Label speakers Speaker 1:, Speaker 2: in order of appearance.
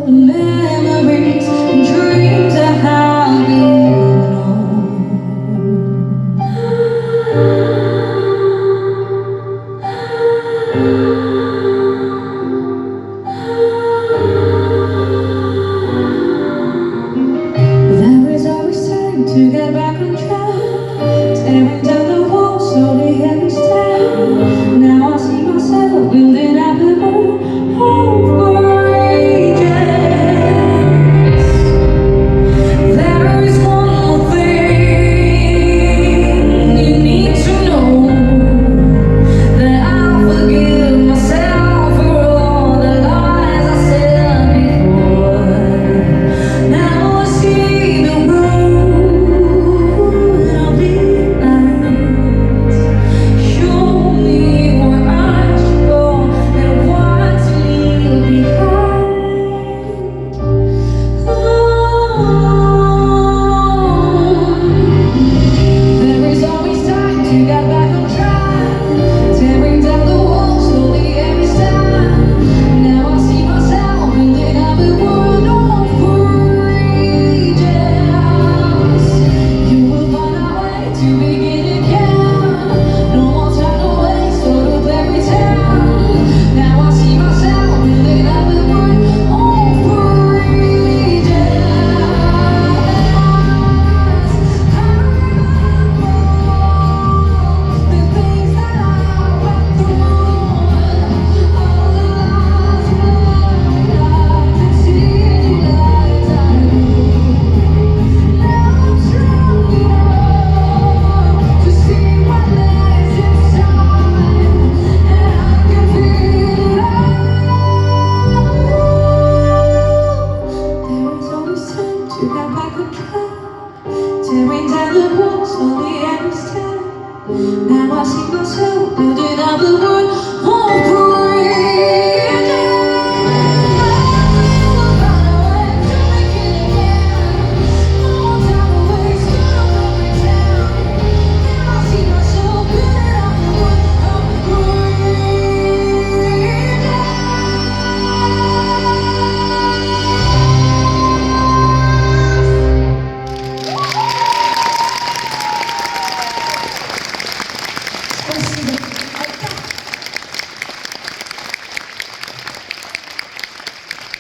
Speaker 1: the memories and dreams I haven't known. There is always time to get back on track, tearing down the walls slowly every step. Now I see myself building up a wall over ages. There is one more thing you need to know, that I forgive myself for all the lies I said before. Now I see the road of the lights. Show me where I should go and what to leave behind. There is always time to get back on track, tearing down the walls slowly every step. Now I see myself building up a world over ages. You will find a way to begin again. No more time to waste or to bury down. Now I see myself building up a world over ages. The things that I went through, all the lies and city lights I knew. Now I'm strong enough to see what lies inside, and I can feel it all. There is always time to get back on track, tearing down the walls slowly every step. Now I see myself building up the world.